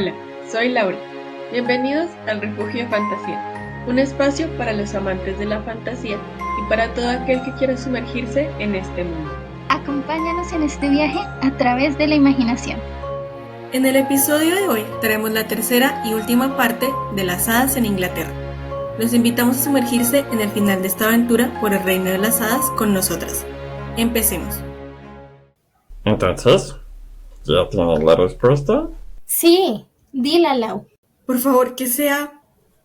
Hola, soy Laura. Bienvenidos al Refugio de Fantasía, un espacio para los amantes de la fantasía y para todo aquel que quiera sumergirse en este mundo. Acompáñanos en este viaje a través de la imaginación. En el episodio de hoy traemos la tercera y última parte de las hadas en Inglaterra. Los invitamos a sumergirse en el final de esta aventura por el reino de las hadas con nosotras. Empecemos. Entonces, ¿ya tienen la respuesta? Sí, dila, Lau. Por favor, que sea,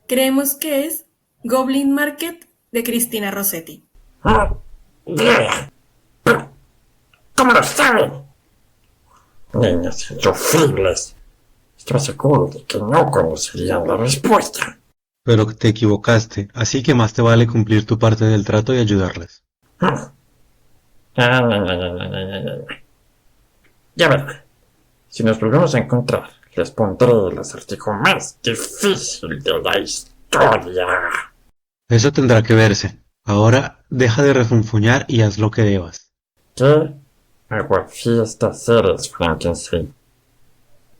creemos que es Goblin Market de Cristina Rossetti. ¡Bien! Pero, ¿cómo lo saben? Niñas insufribles. Estoy seguro de que no conocerían la respuesta. Pero te equivocaste, así que más te vale cumplir tu parte del trato y ayudarlas. No. Ya verán. Si nos volvemos a encontrar, les pondré el acertijo más difícil de la historia. Eso tendrá que verse. Ahora deja de refunfuñar y haz lo que debas. ¿Qué aguafiestas eres, Frankenstein?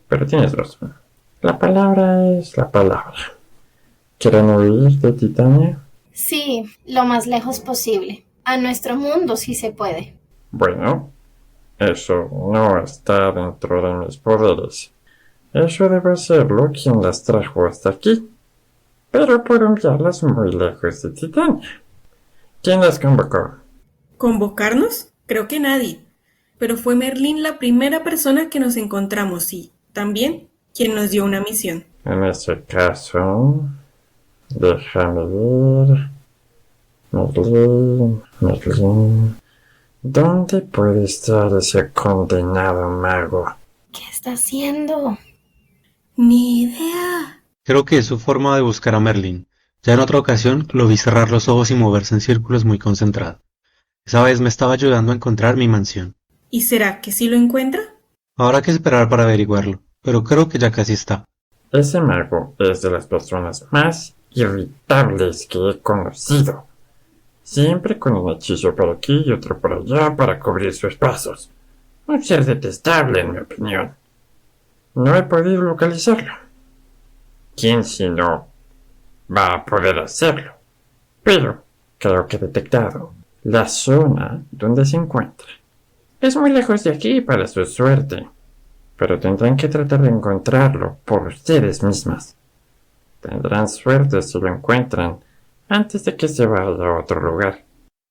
Pero tienes razón. La palabra es la palabra. ¿Quieren huir de Titania? Sí, lo más lejos posible. A nuestro mundo si se puede. Bueno, eso no está dentro de mis poderes. Eso debe serlo quien las trajo hasta aquí. Pero puedo enviarlas muy lejos de Titania. ¿Quién las convocó? ¿Convocarnos? Creo que nadie. Pero fue Merlín la primera persona que nos encontramos y también quien nos dio una misión. En ese caso, déjame ver. Merlín. ¿Dónde puede estar ese condenado mago? ¿Qué está haciendo? Ni idea. Creo que es su forma de buscar a Merlín. Ya en otra ocasión lo vi cerrar los ojos y moverse en círculos muy concentrado. Esa vez me estaba ayudando a encontrar mi mansión. ¿Y será que sí lo encuentra? Habrá que esperar para averiguarlo, pero creo que ya casi está. Ese mago es de las personas más irritables que he conocido. Siempre con un hechizo por aquí y otro por allá para cubrir sus pasos. Un ser detestable, en mi opinión. No he podido localizarlo. ¿Quién si no va a poder hacerlo? Pero creo que he detectado la zona donde se encuentra. Es muy lejos de aquí para su suerte, pero tendrán que tratar de encontrarlo por ustedes mismas. Tendrán suerte si lo encuentran antes de que se vaya a otro lugar.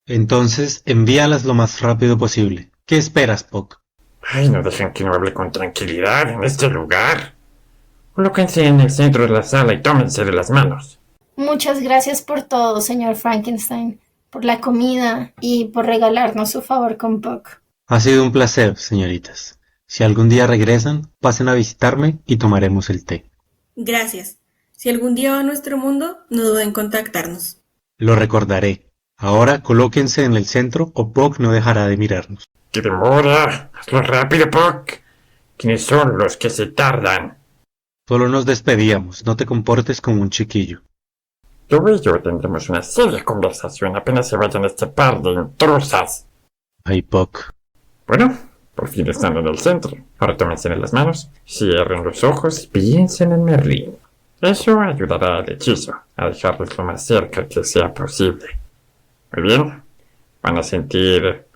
Entonces envíalas lo más rápido posible. ¿Qué esperas, Puck? Ay, no dejan que no hable con tranquilidad en este lugar. Colóquense en el centro de la sala y tómense de las manos. Muchas gracias por todo, señor Frankenstein. Por la comida y por regalarnos su favor con Puck. Ha sido un placer, señoritas. Si algún día regresan, pasen a visitarme y tomaremos el té. Gracias. Si algún día va a nuestro mundo, no duden en contactarnos. Lo recordaré. Ahora colóquense en el centro o Puck no dejará de mirarnos. ¡Qué demora! ¡Hazlo rápido, Puck! ¿Quiénes son los que se tardan? Solo nos despedíamos, no te comportes como un chiquillo. Tú y yo tendremos una seria conversación apenas se vayan este par de intrusas. Ay, Puck. Bueno, por fin están en el centro. Ahora tómense en las manos, cierren los ojos y piensen en Merlín. Eso ayudará al hechizo a dejarles lo más cerca que sea posible. Muy bien, van a sentir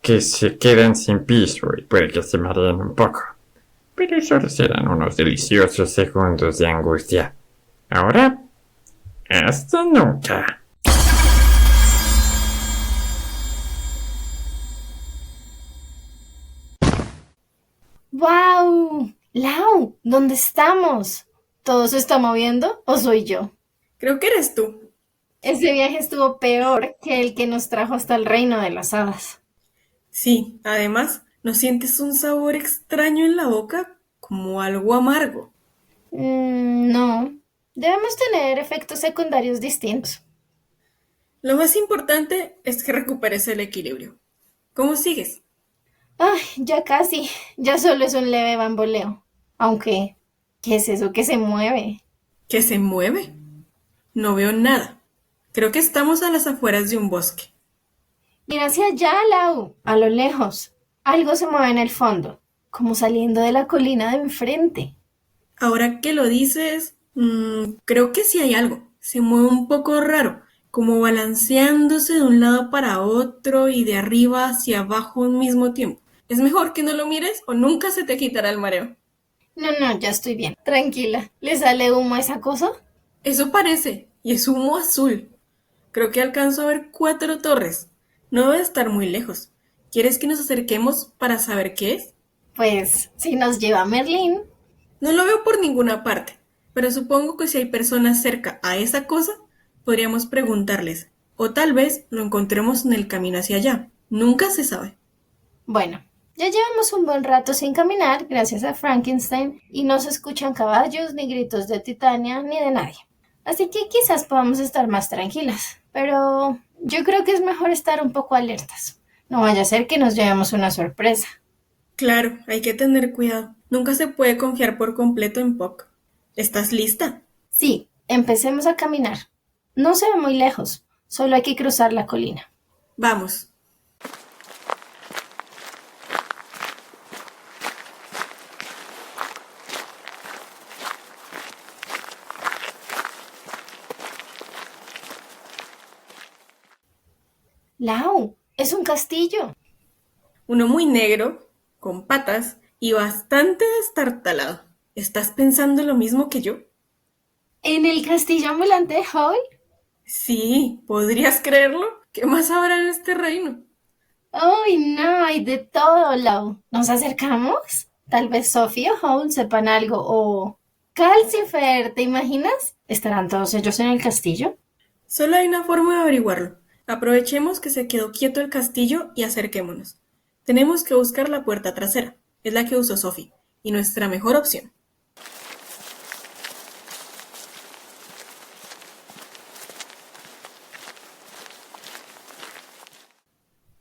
que se quedan sin piso y puede que se mareen un poco. Pero solo serán unos deliciosos segundos de angustia. Ahora, hasta nunca. ¡Wow! Lau, ¿dónde estamos? ¿Todo se está moviendo o soy yo? Creo que eres tú. Ese viaje estuvo peor que el que nos trajo hasta el reino de las hadas. Sí, además, ¿no sientes un sabor extraño en la boca? Como algo amargo. No. Debemos tener efectos secundarios distintos. Lo más importante es que recuperes el equilibrio. ¿Cómo sigues? Ay, ya casi. Ya solo es un leve bamboleo. Aunque, ¿qué es eso que se mueve? ¿Que se mueve? No veo nada. Creo que estamos a las afueras de un bosque. Mira hacia allá, Lau, a lo lejos. Algo se mueve en el fondo, como saliendo de la colina de enfrente. Ahora que lo dices, creo que sí hay algo. Se mueve un poco raro, como balanceándose de un lado para otro y de arriba hacia abajo al mismo tiempo. Es mejor que no lo mires o nunca se te quitará el mareo. No, no, ya estoy bien. Tranquila. ¿Le sale humo a esa cosa? Eso parece, y es humo azul. Creo que alcanzo a ver 4 torres. No debe estar muy lejos. ¿Quieres que nos acerquemos para saber qué es? Pues, si nos lleva a Merlín. No lo veo por ninguna parte, pero supongo que si hay personas cerca a esa cosa, podríamos preguntarles, o tal vez lo encontremos en el camino hacia allá. Nunca se sabe. Bueno, ya llevamos un buen rato sin caminar, gracias a Frankenstein, y no se escuchan caballos, ni gritos de Titania, ni de nadie. Así que quizás podamos estar más tranquilas. Pero yo creo que es mejor estar un poco alertas. No vaya a ser que nos llevemos una sorpresa. Claro, hay que tener cuidado. Nunca se puede confiar por completo en Puck. ¿Estás lista? Sí, empecemos a caminar. No se ve muy lejos, solo hay que cruzar la colina. Vamos. ¡Lau! ¡Es un castillo! Uno muy negro, con patas y bastante destartalado. ¿Estás pensando lo mismo que yo? ¿En el castillo ambulante de Hoy? Sí, ¿podrías creerlo? ¿Qué más habrá en este reino? ¡Ay, no! Hay de todo, Lau. ¿Nos acercamos? Tal vez Sophie o Howl sepan algo, o... Calcifer, ¿te imaginas? ¿Estarán todos ellos en el castillo? Solo hay una forma de averiguarlo. Aprovechemos que se quedó quieto el castillo y acerquémonos. Tenemos que buscar la puerta trasera. Es la que usó Sophie, y nuestra mejor opción.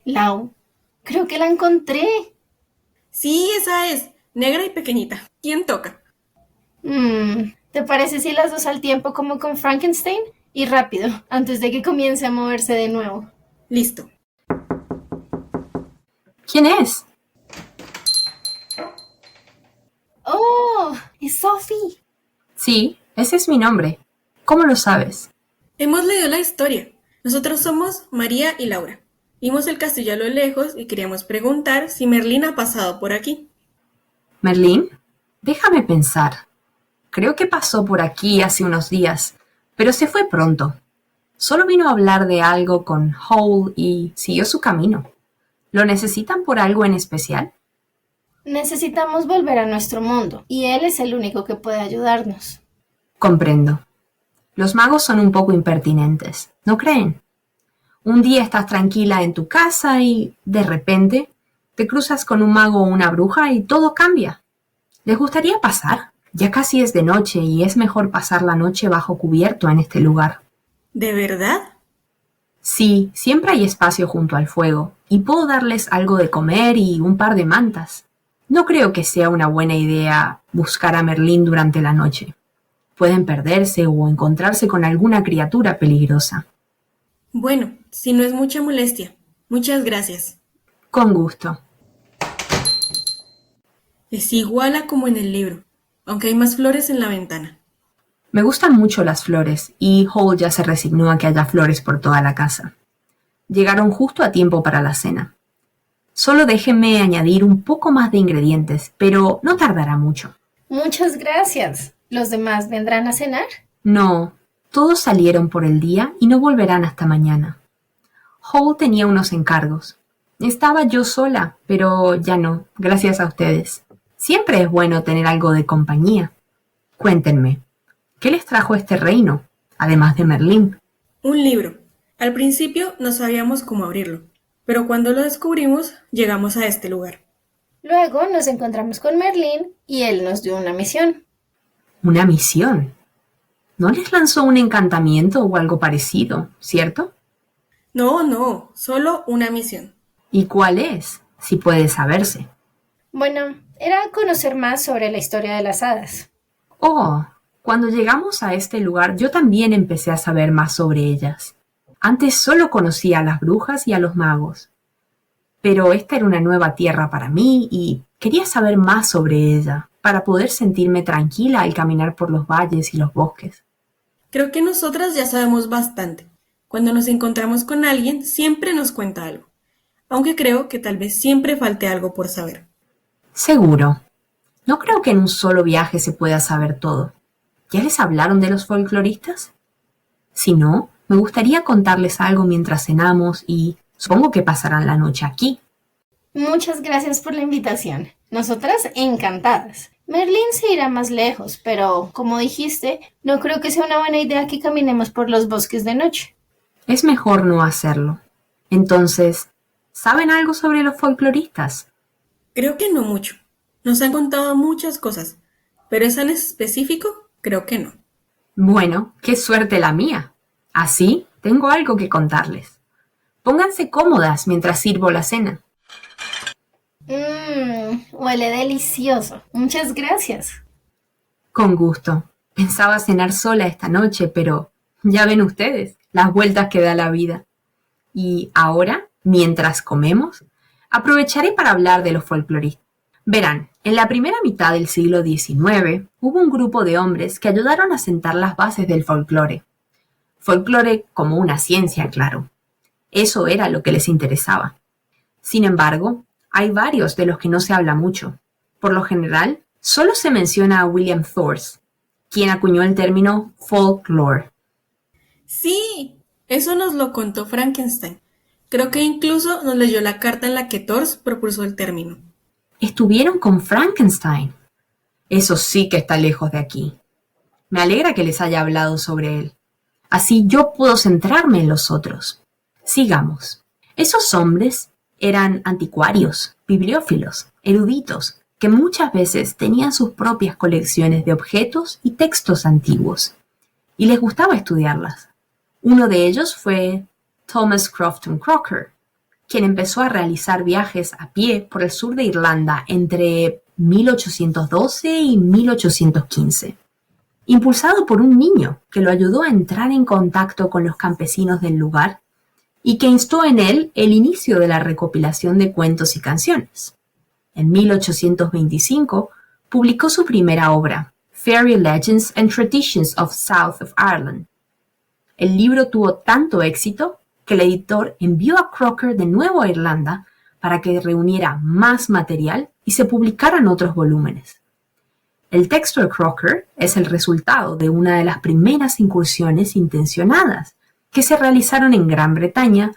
Lau, creo que la encontré. Sí, esa es, negra y pequeñita. ¿Quién toca? ¿Te parece si las dos al tiempo como con Frankenstein? Y rápido, antes de que comience a moverse de nuevo. Listo. ¿Quién es? ¡Oh! ¡Es Sophie! Sí, ese es mi nombre. ¿Cómo lo sabes? Hemos leído la historia. Nosotros somos María y Laura. Vimos el castillo a lo lejos y queríamos preguntar si Merlín ha pasado por aquí. ¿Merlín? Déjame pensar. Creo que pasó por aquí hace unos días, pero se fue pronto. Solo vino a hablar de algo con Howl y siguió su camino. ¿Lo necesitan por algo en especial? Necesitamos volver a nuestro mundo, y él es el único que puede ayudarnos. Comprendo. Los magos son un poco impertinentes, ¿no creen? Un día estás tranquila en tu casa y, de repente, te cruzas con un mago o una bruja y todo cambia. ¿Les gustaría pasar? Ya casi es de noche y es mejor pasar la noche bajo cubierto en este lugar. ¿De verdad? Sí, siempre hay espacio junto al fuego y puedo darles algo de comer y un par de mantas. No creo que sea una buena idea buscar a Merlín durante la noche. Pueden perderse o encontrarse con alguna criatura peligrosa. Bueno, si no es mucha molestia. Muchas gracias. Con gusto. Es igual a como en el libro, aunque hay más flores en la ventana. Me gustan mucho las flores y Howl ya se resignó a que haya flores por toda la casa. Llegaron justo a tiempo para la cena. Solo déjenme añadir un poco más de ingredientes, pero no tardará mucho. Muchas gracias. ¿Los demás vendrán a cenar? No, todos salieron por el día y no volverán hasta mañana. Howl tenía unos encargos. Estaba yo sola, pero ya no, gracias a ustedes. Siempre es bueno tener algo de compañía. Cuéntenme, ¿qué les trajo este reino, además de Merlín? Un libro. Al principio no sabíamos cómo abrirlo, pero cuando lo descubrimos, llegamos a este lugar. Luego nos encontramos con Merlín y él nos dio una misión. ¿Una misión? ¿No les lanzó un encantamiento o algo parecido, cierto? No, solo una misión. ¿Y cuál es, si puede saberse? Bueno, era conocer más sobre la historia de las hadas. Oh, cuando llegamos a este lugar yo también empecé a saber más sobre ellas. Antes solo conocía a las brujas y a los magos. Pero esta era una nueva tierra para mí y quería saber más sobre ella. para poder sentirme tranquila al caminar por los valles y los bosques. Creo que nosotras ya sabemos bastante. Cuando nos encontramos con alguien, siempre nos cuenta algo. Aunque creo que tal vez siempre falte algo por saber. Seguro. No creo que en un solo viaje se pueda saber todo. ¿Ya les hablaron de los folcloristas? Si no, me gustaría contarles algo mientras cenamos y supongo que pasarán la noche aquí. Muchas gracias por la invitación. Nosotras encantadas. Merlin se irá más lejos, pero, como dijiste, no creo que sea una buena idea que caminemos por los bosques de noche. Es mejor no hacerlo. Entonces, ¿saben algo sobre los folcloristas? Creo que no mucho. Nos han contado muchas cosas, pero esa en específico, creo que no. Bueno, qué suerte la mía. Así, tengo algo que contarles. Pónganse cómodas mientras sirvo la cena. Huele delicioso. Muchas gracias. Con gusto. Pensaba cenar sola esta noche, pero ya ven ustedes las vueltas que da la vida. Y ahora, mientras comemos, aprovecharé para hablar de los folcloristas. Verán, en la primera mitad del siglo XIX hubo un grupo de hombres que ayudaron a sentar las bases del folclore. Folclore como una ciencia, claro. Eso era lo que les interesaba. Sin embargo, hay varios de los que no se habla mucho. Por lo general, solo se menciona a William Thorse, quien acuñó el término folklore. Sí, eso nos lo contó Frankenstein. Creo que incluso nos leyó la carta en la que Thorse propuso el término. Estuvieron con Frankenstein. Eso sí que está lejos de aquí. Me alegra que les haya hablado sobre él. Así yo puedo centrarme en los otros. Sigamos. Esos hombres eran anticuarios, bibliófilos, eruditos, que muchas veces tenían sus propias colecciones de objetos y textos antiguos, y les gustaba estudiarlas. Uno de ellos fue Thomas Crofton Croker, quien empezó a realizar viajes a pie por el sur de Irlanda entre 1812 y 1815, impulsado por un niño que lo ayudó a entrar en contacto con los campesinos del lugar y que instó en él el inicio de la recopilación de cuentos y canciones. En 1825 publicó su primera obra, Fairy Legends and Traditions of South of Ireland. El libro tuvo tanto éxito que el editor envió a Croker de nuevo a Irlanda para que reuniera más material y se publicaran otros volúmenes. El texto de Croker es el resultado de una de las primeras incursiones intencionadas que se realizaron en Gran Bretaña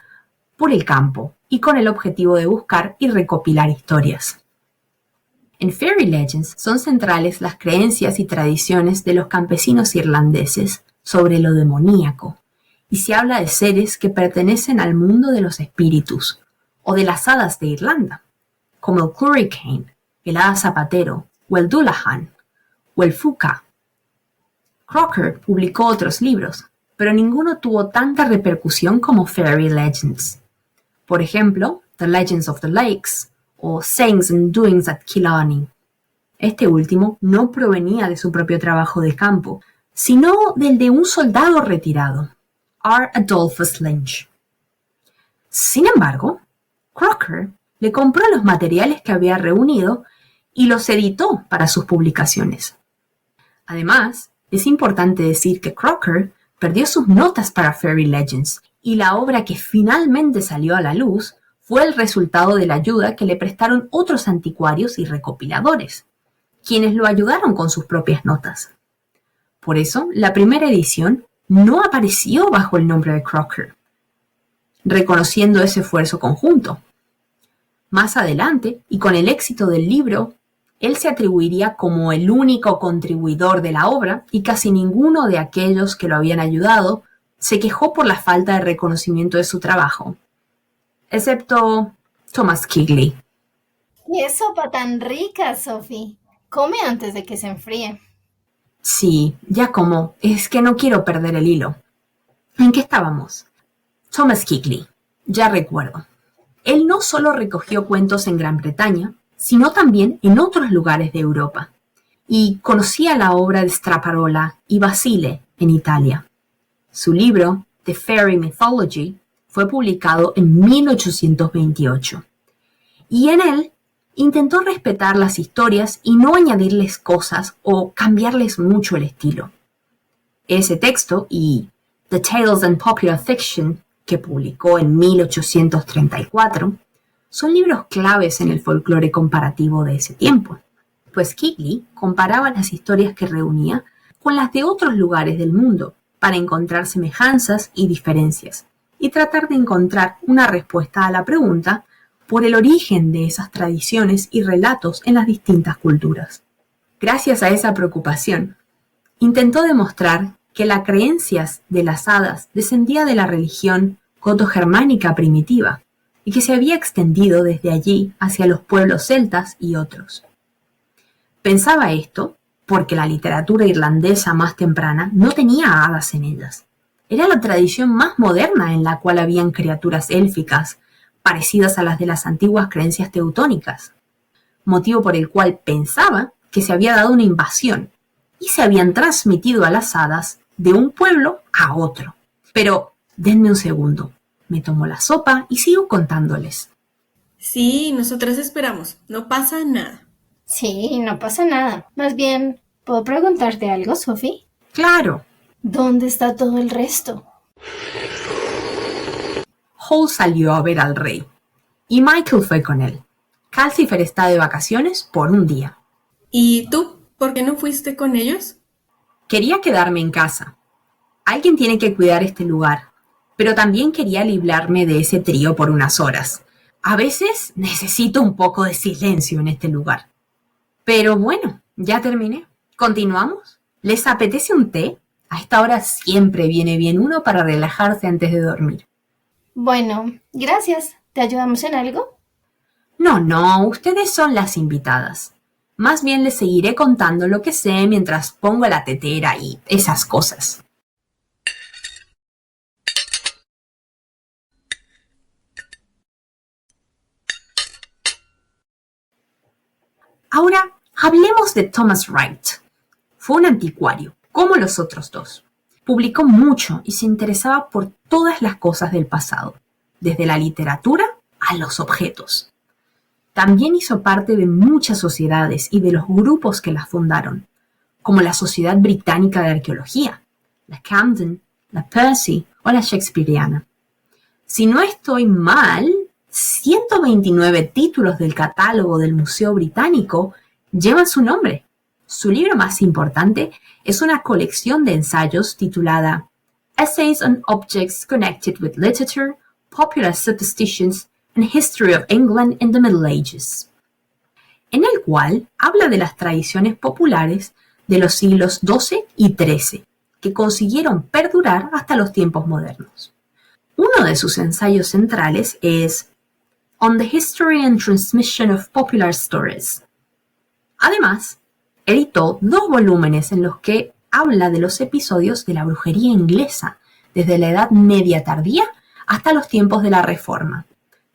por el campo y con el objetivo de buscar y recopilar historias. En Fairy Legends son centrales las creencias y tradiciones de los campesinos irlandeses sobre lo demoníaco, y se habla de seres que pertenecen al mundo de los espíritus o de las hadas de Irlanda, como el Hurricane, el hada zapatero, o el Dullahan, o el Fuca. Croker publicó otros libros, pero ninguno tuvo tanta repercusión como Fairy Legends. Por ejemplo, The Legends of the Lakes o Sayings and Doings at Killarney. Este último no provenía de su propio trabajo de campo, sino del de un soldado retirado, R. Adolphus Lynch. Sin embargo, Croker le compró los materiales que había reunido y los editó para sus publicaciones. Además, es importante decir que Croker perdió sus notas para Fairy Legends y la obra que finalmente salió a la luz fue el resultado de la ayuda que le prestaron otros anticuarios y recopiladores, quienes lo ayudaron con sus propias notas. Por eso, la primera edición no apareció bajo el nombre de Croker, reconociendo ese esfuerzo conjunto. Más adelante, y con el éxito del libro, él se atribuiría como el único contribuidor de la obra y casi ninguno de aquellos que lo habían ayudado se quejó por la falta de reconocimiento de su trabajo, excepto Thomas Quigley. ¡Qué sopa tan rica, Sophie! Come antes de que se enfríe. Sí, ya como. Es que no quiero perder el hilo. ¿En qué estábamos? Thomas Quigley. Ya recuerdo. Él no solo recogió cuentos en Gran Bretaña, sino también en otros lugares de Europa, y conocía la obra de Straparola y Basile en Italia. Su libro, The Fairy Mythology, fue publicado en 1828, y en él Intentó respetar las historias y no añadirles cosas o cambiarles mucho el estilo. Ese texto y The Tales and Popular Fiction, que publicó en 1834, son libros claves en el folclore comparativo de ese tiempo, pues Keighley comparaba las historias que reunía con las de otros lugares del mundo para encontrar semejanzas y diferencias y tratar de encontrar una respuesta a la pregunta por el origen de esas tradiciones y relatos en las distintas culturas. Gracias a esa preocupación, intentó demostrar que las creencias de las hadas descendía de la religión goto-germánica primitiva y que se había extendido desde allí hacia los pueblos celtas y otros. Pensaba esto porque la literatura irlandesa más temprana no tenía hadas en ellas. Era la tradición más moderna en la cual habían criaturas élficas parecidas a las de las antiguas creencias teutónicas, motivo por el cual pensaba que se había dado una invasión y se habían transmitido a las hadas de un pueblo a otro. Pero denme un segundo, me tomo la sopa y sigo contándoles. Sí, nosotras esperamos, no pasa nada. Sí, no pasa nada. Más bien, ¿puedo preguntarte algo, Sophie? Claro. ¿Dónde está todo el resto? Hall salió a ver al rey, y Michael fue con él. Calcifer está de vacaciones por un día. ¿Y tú? ¿Por qué no fuiste con ellos? Quería quedarme en casa. Alguien tiene que cuidar este lugar, pero también quería librarme de ese trío por unas horas. A veces necesito un poco de silencio en este lugar. Pero bueno, ya terminé. ¿Continuamos? ¿Les apetece un té? A esta hora siempre viene bien uno para relajarse antes de dormir. Bueno, gracias. ¿Te ayudamos en algo? No, ustedes son las invitadas. Más bien les seguiré contando lo que sé mientras pongo la tetera y esas cosas. Ahora hablemos de Thomas Wright. Fue un anticuario, como los otros dos. Publicó mucho y se interesaba por todas las cosas del pasado, desde la literatura a los objetos. También hizo parte de muchas sociedades y de los grupos que las fundaron, como la Sociedad Británica de Arqueología, la Camden, la Percy o la Shakespeareana. Si no estoy mal, 129 títulos del catálogo del Museo Británico llevan su nombre. Su libro más importante es una colección de ensayos titulada Essays on Objects Connected with Literature, Popular Superstitions and History of England in the Middle Ages, en el cual habla de las tradiciones populares de los siglos XII y XIII, que consiguieron perdurar hasta los tiempos modernos. Uno de sus ensayos centrales es On the History and Transmission of Popular Stories. Además, editó 2 volúmenes en los que habla de los episodios de la brujería inglesa desde la Edad Media tardía hasta los tiempos de la Reforma,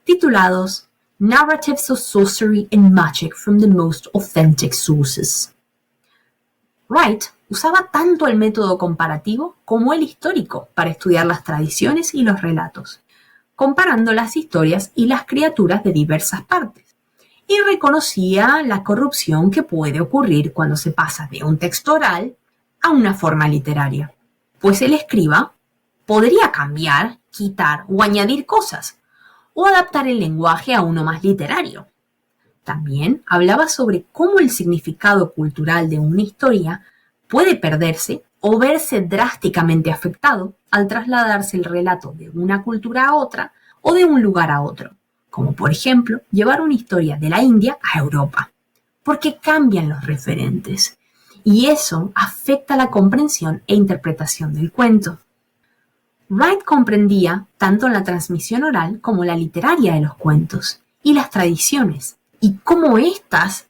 titulados Narratives of Sorcery and Magic from the Most Authentic Sources. Wright usaba tanto el método comparativo como el histórico para estudiar las tradiciones y los relatos, comparando las historias y las criaturas de diversas partes, y reconocía la corrupción que puede ocurrir cuando se pasa de un texto oral a una forma literaria, pues el escriba podría cambiar, quitar o añadir cosas, o adaptar el lenguaje a uno más literario. También hablaba sobre cómo el significado cultural de una historia puede perderse o verse drásticamente afectado al trasladarse el relato de una cultura a otra o de un lugar a otro, como por ejemplo llevar una historia de la India a Europa, porque cambian los referentes, y eso afecta la comprensión e interpretación del cuento. Wright comprendía tanto la transmisión oral como la literaria de los cuentos y las tradiciones, y cómo éstas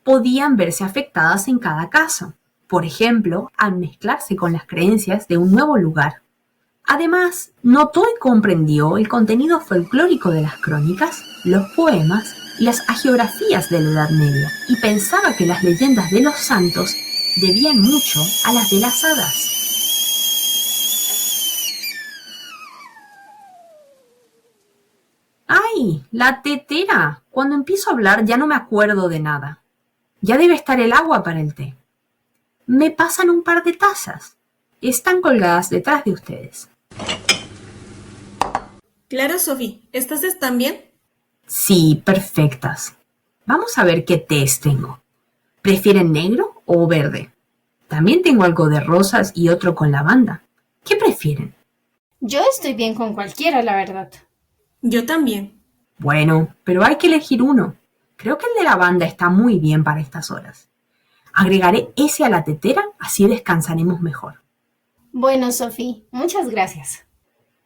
podían verse afectadas en cada caso, por ejemplo, al mezclarse con las creencias de un nuevo lugar. Además, notó y comprendió el contenido folclórico de las crónicas, los poemas y las hagiografías de la Edad Media, y pensaba que las leyendas de los santos debían mucho a las de las hadas. ¡Ay, la tetera! Cuando empiezo a hablar ya no me acuerdo de nada. Ya debe estar el agua para el té. Me pasan un par de tazas. Están colgadas detrás de ustedes. Claro, Sophie, ¿estas están bien? Sí, perfectas. Vamos a ver qué tés tengo. ¿Prefieren negro o verde? También tengo algo de rosas y otro con lavanda. ¿Qué prefieren? Yo estoy bien con cualquiera, la verdad. Yo también. Bueno, pero hay que elegir uno. Creo que el de lavanda está muy bien para estas horas. Agregaré ese a la tetera, así descansaremos mejor. Bueno, Sophie, muchas gracias.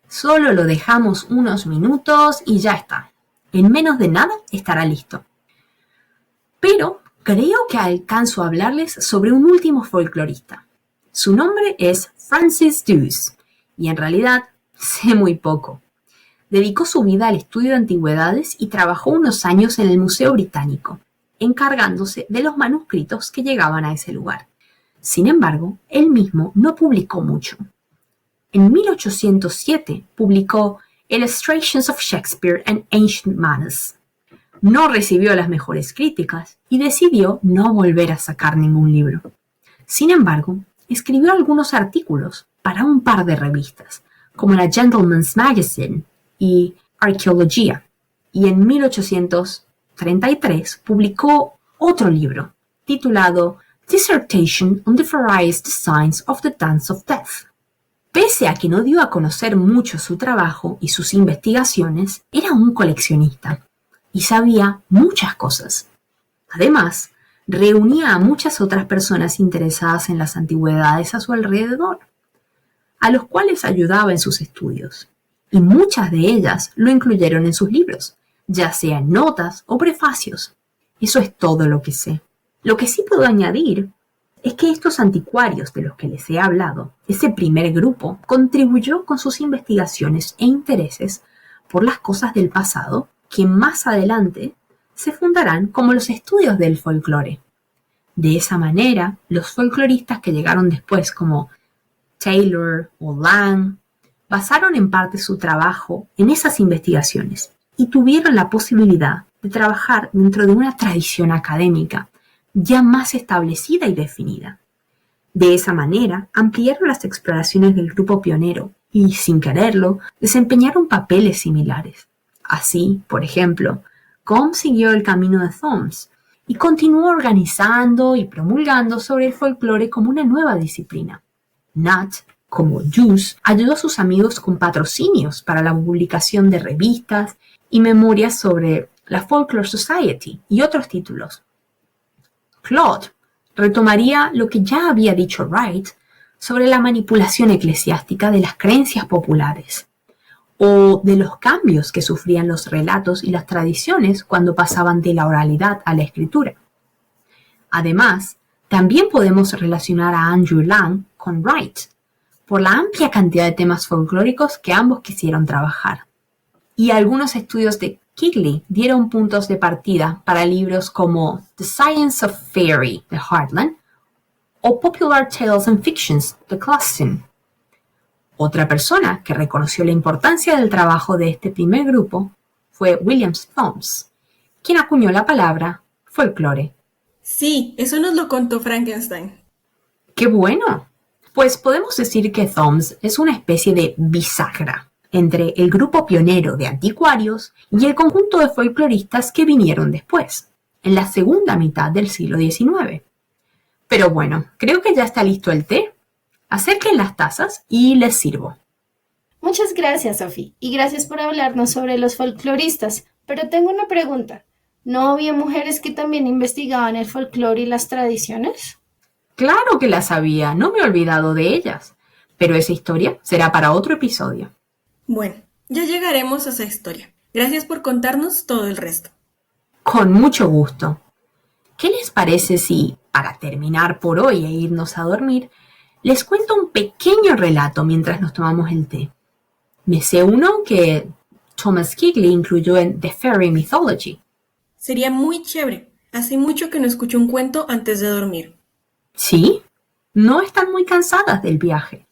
Solo lo dejamos unos minutos y ya está. En menos de nada estará listo. Pero creo que alcanzo a hablarles sobre un último folclorista. Su nombre es Francis Dewes, y en realidad sé muy poco. Dedicó su vida al estudio de antigüedades y trabajó unos años en el Museo Británico, encargándose de los manuscritos que llegaban a ese lugar. Sin embargo, él mismo no publicó mucho. En 1807 publicó Illustrations of Shakespeare and Ancient Manners. No recibió las mejores críticas y decidió no volver a sacar ningún libro. Sin embargo, escribió algunos artículos para un par de revistas, como la Gentleman's Magazine y Archaeologia, y en 1833 publicó otro libro titulado Dissertation on the Various Designs of the Dance of Death. Pese a que no dio a conocer mucho su trabajo y sus investigaciones, era un coleccionista y sabía muchas cosas. Además, reunía a muchas otras personas interesadas en las antigüedades a su alrededor, a los cuales ayudaba en sus estudios, y muchas de ellas lo incluyeron en sus libros, ya sea en notas o prefacios. Eso es todo lo que sé. Lo que sí puedo añadir es que estos anticuarios de los que les he hablado, ese primer grupo, contribuyó con sus investigaciones e intereses por las cosas del pasado que más adelante se fundarán como los estudios del folclore. De esa manera, los folcloristas que llegaron después, como Taylor o Lang, basaron en parte su trabajo en esas investigaciones y tuvieron la posibilidad de trabajar dentro de una tradición académica ya más establecida y definida. De esa manera, ampliaron las exploraciones del grupo pionero y, sin quererlo, desempeñaron papeles similares. Así, por ejemplo, Combe siguió el camino de Thoms y continuó organizando y promulgando sobre el folclore como una nueva disciplina. Nat, como Dewes, ayudó a sus amigos con patrocinios para la publicación de revistas y memorias sobre la Folklore Society y otros títulos. Claude retomaría lo que ya había dicho Wright sobre la manipulación eclesiástica de las creencias populares o de los cambios que sufrían los relatos y las tradiciones cuando pasaban de la oralidad a la escritura. Además, también podemos relacionar a Andrew Lang con Wright por la amplia cantidad de temas folclóricos que ambos quisieron trabajar. Y algunos estudios de Keighley dieron puntos de partida para libros como The Science of Fairy de Hartland o Popular Tales and Fictions de Classen. Otra persona que reconoció la importancia del trabajo de este primer grupo fue William Thoms, quien acuñó la palabra folclore. Sí, eso nos lo contó Frankenstein. ¡Qué bueno! Pues podemos decir que Thoms es una especie de bisagra entre el grupo pionero de anticuarios y el conjunto de folcloristas que vinieron después, en la segunda mitad del siglo XIX. Pero bueno, creo que ya está listo el té. Acerquen las tazas y les sirvo. Muchas gracias, Sophie, y gracias por hablarnos sobre los folcloristas. Pero tengo una pregunta. ¿No había mujeres que también investigaban el folclore y las tradiciones? Claro que las había, no me he olvidado de ellas. Pero esa historia será para otro episodio. Bueno, ya llegaremos a esa historia. Gracias por contarnos todo el resto. Con mucho gusto. ¿Qué les parece si, para terminar por hoy e irnos a dormir, les cuento un pequeño relato mientras nos tomamos el té? Me sé uno que Thomas Keighley incluyó en The Fairy Mythology. Sería muy chévere. Hace mucho que no escucho un cuento antes de dormir. ¿Sí? ¿No están muy cansadas del viaje?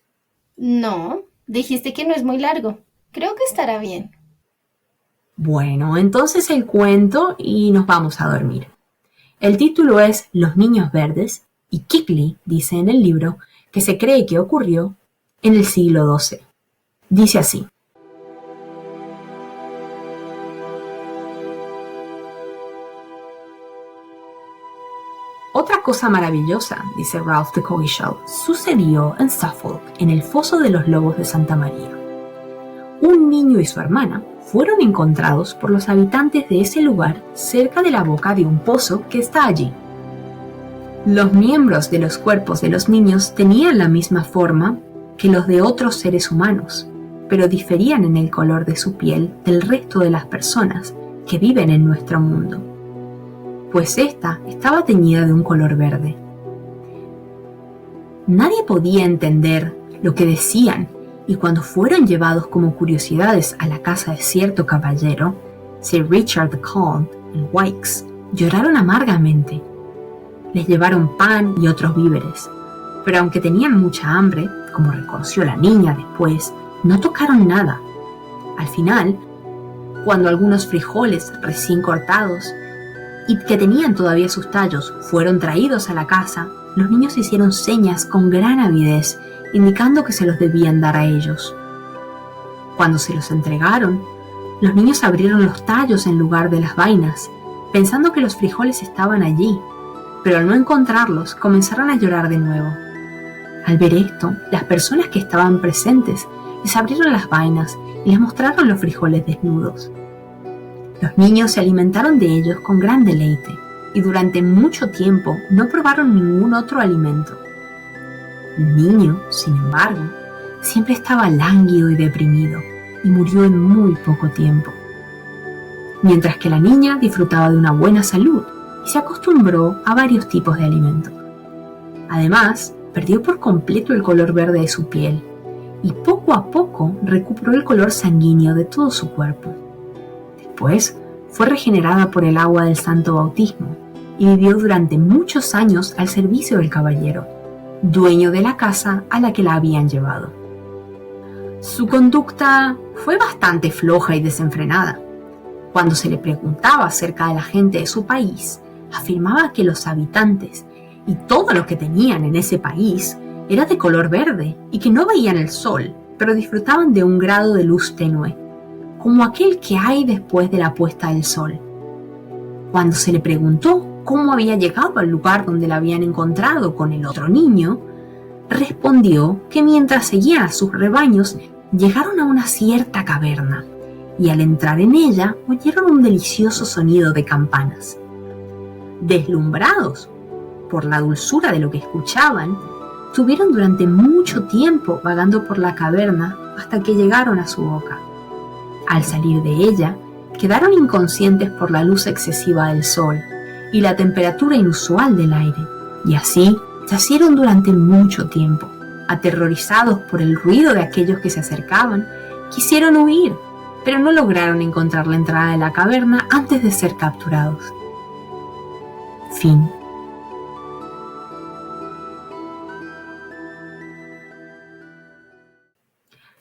No, dijiste que no es muy largo. Creo que estará bien. Bueno, entonces el cuento y nos vamos a dormir. El título es Los Niños Verdes y Kipling dice en el libro que se cree que ocurrió en el siglo XII. Dice así. Otra cosa maravillosa, dice Ralph de Coggeshall, sucedió en Suffolk, en el foso de los lobos de Santa María. Un niño y su hermana fueron encontrados por los habitantes de ese lugar cerca de la boca de un pozo que está allí. Los miembros de los cuerpos de los niños tenían la misma forma que los de otros seres humanos, pero diferían en el color de su piel del resto de las personas que viven en nuestro mundo, pues ésta estaba teñida de un color verde. Nadie podía entender lo que decían, y cuando fueron llevados como curiosidades a la casa de cierto caballero, Sir Richard the Calm, en Wikes, lloraron amargamente. Les llevaron pan y otros víveres, pero aunque tenían mucha hambre, como reconoció la niña después, no tocaron nada. Al final, cuando algunos frijoles recién cortados y que tenían todavía sus tallos fueron traídos a la casa, los niños hicieron señas con gran avidez, indicando que se los debían dar a ellos. Cuando se los entregaron, los niños abrieron los tallos en lugar de las vainas, pensando que los frijoles estaban allí, pero al no encontrarlos comenzaron a llorar de nuevo. Al ver esto, las personas que estaban presentes les abrieron las vainas y les mostraron los frijoles desnudos. Los niños se alimentaron de ellos con gran deleite y durante mucho tiempo no probaron ningún otro alimento. El niño, sin embargo, siempre estaba lánguido y deprimido y murió en muy poco tiempo, mientras que la niña disfrutaba de una buena salud y se acostumbró a varios tipos de alimentos. Además, perdió por completo el color verde de su piel y poco a poco recuperó el color sanguíneo de todo su cuerpo. Después, fue regenerada por el agua del santo bautismo y vivió durante muchos años al servicio del caballero, dueño de la casa a la que la habían llevado. Su conducta fue bastante floja y desenfrenada. Cuando se le preguntaba acerca de la gente de su país, afirmaba que los habitantes y todo lo que tenían en ese país era de color verde y que no veían el sol, pero disfrutaban de un grado de luz tenue, como aquel que hay después de la puesta del sol. Cuando se le preguntó cómo había llegado al lugar donde la habían encontrado con el otro niño, respondió que mientras seguían a sus rebaños llegaron a una cierta caverna y al entrar en ella oyeron un delicioso sonido de campanas. Deslumbrados por la dulzura de lo que escuchaban, estuvieron durante mucho tiempo vagando por la caverna hasta que llegaron a su boca. Al salir de ella, quedaron inconscientes por la luz excesiva del sol y la temperatura inusual del aire, y así yacieron durante mucho tiempo. Aterrorizados por el ruido de aquellos que se acercaban, quisieron huir, pero no lograron encontrar la entrada de la caverna antes de ser capturados. Fin.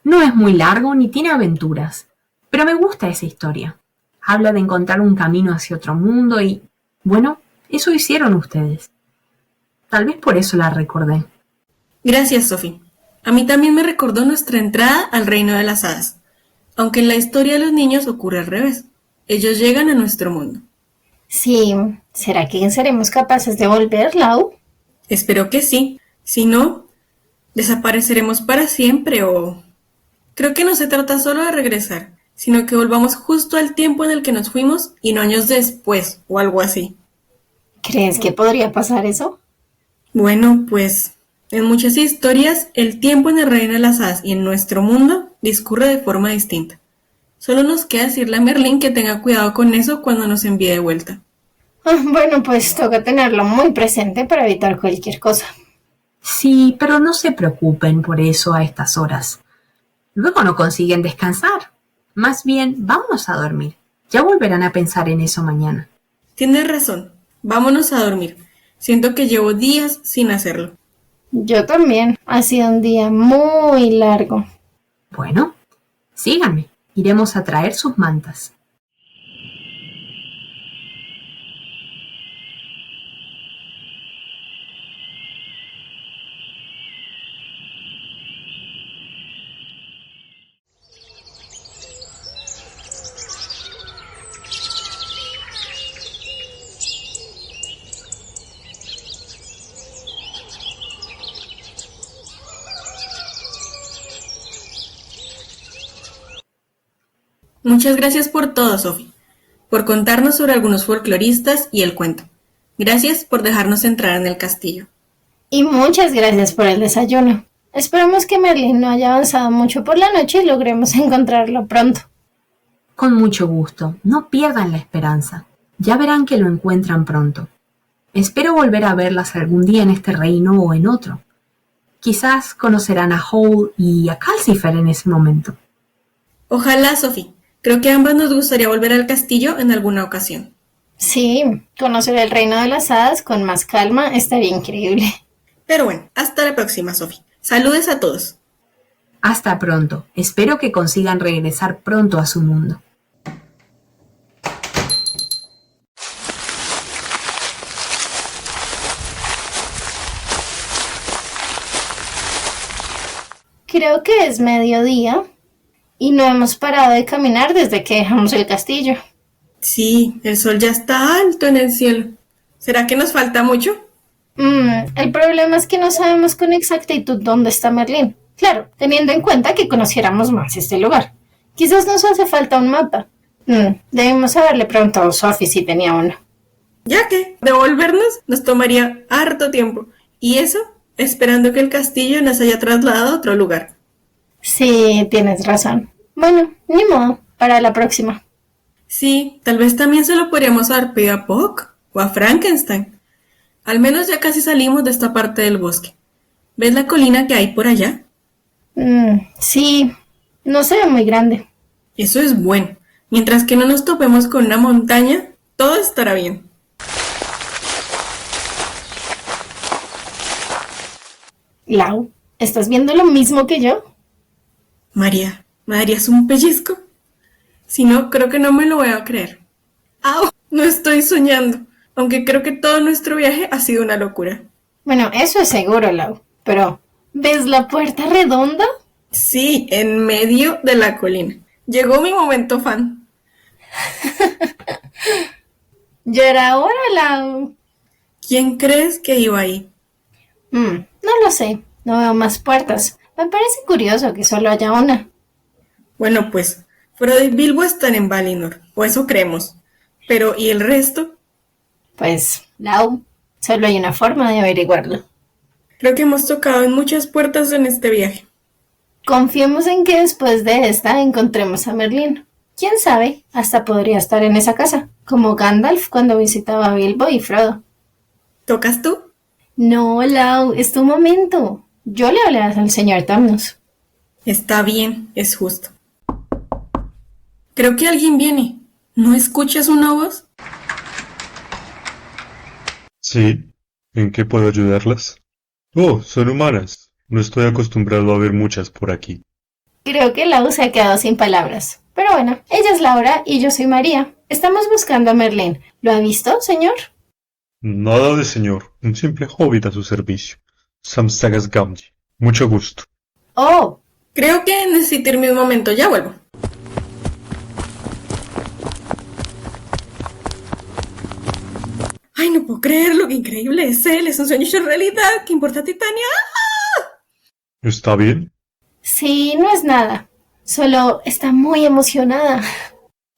No es muy largo ni tiene aventuras, pero me gusta esa historia. Habla de encontrar un camino hacia otro mundo y, bueno, eso hicieron ustedes. Tal vez por eso la recordé. Gracias, Sophie. A mí también me recordó nuestra entrada al reino de las hadas, aunque en la historia de los niños ocurre al revés. Ellos llegan a nuestro mundo. Sí, ¿será que seremos capaces de volver, Lau? Espero que sí. Si no, desapareceremos para siempre o... Creo que no se trata solo de regresar, sino que volvamos justo al tiempo en el que nos fuimos y no años después o algo así. ¿Crees que podría pasar eso? Bueno, pues en muchas historias el tiempo en el reino de las hadas y en nuestro mundo discurre de forma distinta. Solo nos queda decirle a Merlín que tenga cuidado con eso cuando nos envíe de vuelta. Bueno, pues toca tenerlo muy presente para evitar cualquier cosa. Sí, pero no se preocupen por eso a estas horas. Luego no consiguen descansar. Más bien, vámonos a dormir. Ya volverán a pensar en eso mañana. Tienes razón. Vámonos a dormir. Siento que llevo días sin hacerlo. Yo también. Ha sido un día muy largo. Bueno, síganme. Iremos a traer sus mantas. Muchas gracias por todo, Sophie, por contarnos sobre algunos folcloristas y el cuento. Gracias por dejarnos entrar en el castillo. Y muchas gracias por el desayuno. Esperamos que Merlin no haya avanzado mucho por la noche y logremos encontrarlo pronto. Con mucho gusto. No pierdan la esperanza. Ya verán que lo encuentran pronto. Espero volver a verlas algún día en este reino o en otro. Quizás conocerán a Howl y a Calcifer en ese momento. Ojalá, Sophie. Creo que a ambas nos gustaría volver al castillo en alguna ocasión. Sí, conocer el reino de las hadas con más calma estaría increíble. Pero bueno, hasta la próxima, Sophie. Saludes a todos. Hasta pronto. Espero que consigan regresar pronto a su mundo. Creo que es mediodía y no hemos parado de caminar desde que dejamos el castillo. Sí, el sol ya está alto en el cielo. ¿Será que nos falta mucho? El problema es que no sabemos con exactitud dónde está Merlín. Claro, teniendo en cuenta que conociéramos más este lugar. Quizás nos hace falta un mapa. Debemos haberle preguntado a Sophie si tenía uno. Ya que devolvernos nos tomaría harto tiempo. Y eso esperando que el castillo nos haya trasladado a otro lugar. Sí, tienes razón. Bueno, ni modo, para la próxima. Sí, tal vez también se lo podríamos haber pedido a Puck o a Frankenstein. Al menos ya casi salimos de esta parte del bosque. ¿Ves la colina que hay por allá? Sí, no se ve muy grande. Eso es bueno. Mientras que no nos topemos con una montaña, todo estará bien. Lau, ¿estás viendo lo mismo que yo? María, ¿me darías un pellizco? Si no, creo que no me lo voy a creer. ¡Au! No estoy soñando, aunque creo que todo nuestro viaje ha sido una locura. Bueno, eso es seguro, Lau. Pero, ¿ves la puerta redonda? Sí, en medio de la colina. Llegó mi momento fan. Ya era hora, Lau. ¿Quién crees que iba ahí? No lo sé. No veo más puertas. Me parece curioso que solo haya una. Bueno, pues, Frodo y Bilbo están en Valinor, o eso creemos. Pero, ¿y el resto? Pues, Lau, solo hay una forma de averiguarlo. Creo que hemos tocado en muchas puertas en este viaje. Confiemos en que después de esta encontremos a Merlín. ¿Quién sabe? Hasta podría estar en esa casa, como Gandalf cuando visitaba a Bilbo y Frodo. ¿Tocas tú? No, Lau, es tu momento. Yo le hablé al señor Tamnos. Está bien, es justo. Creo que alguien viene. ¿No escuchas una voz? Sí. ¿En qué puedo ayudarlas? Oh, son humanas. No estoy acostumbrado a ver muchas por aquí. Creo que Lau se ha quedado sin palabras. Pero bueno, ella es Laura y yo soy María. Estamos buscando a Merlín. ¿Lo ha visto, señor? Nada de señor. Un simple hobbit a su servicio. Sam Sagas Gamgee. Mucho gusto. Oh, Creo que necesito irme un momento, ya vuelvo. Ay, no puedo creerlo, qué increíble es él, es un sueño hecho realidad. ¿Qué importa, Titania? ¿Está bien? sí, no es nada. Solo está muy emocionada.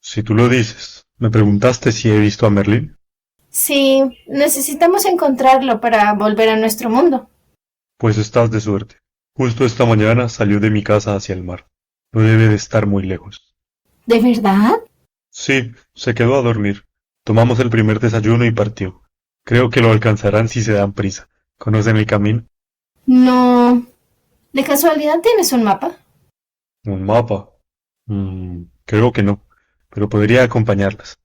Si tú lo dices. ¿Me preguntaste si he visto a Merlín? Sí, necesitamos encontrarlo para volver a nuestro mundo. Pues estás de suerte. Justo esta mañana salió de mi casa hacia el mar. No debe de estar muy lejos. ¿De verdad? Sí, se quedó a dormir. Tomamos el primer desayuno y partió. Creo que lo alcanzarán si se dan prisa. ¿Conocen el camino? No. ¿De casualidad tienes un mapa? ¿Un mapa? Creo que no, pero podría acompañarlas.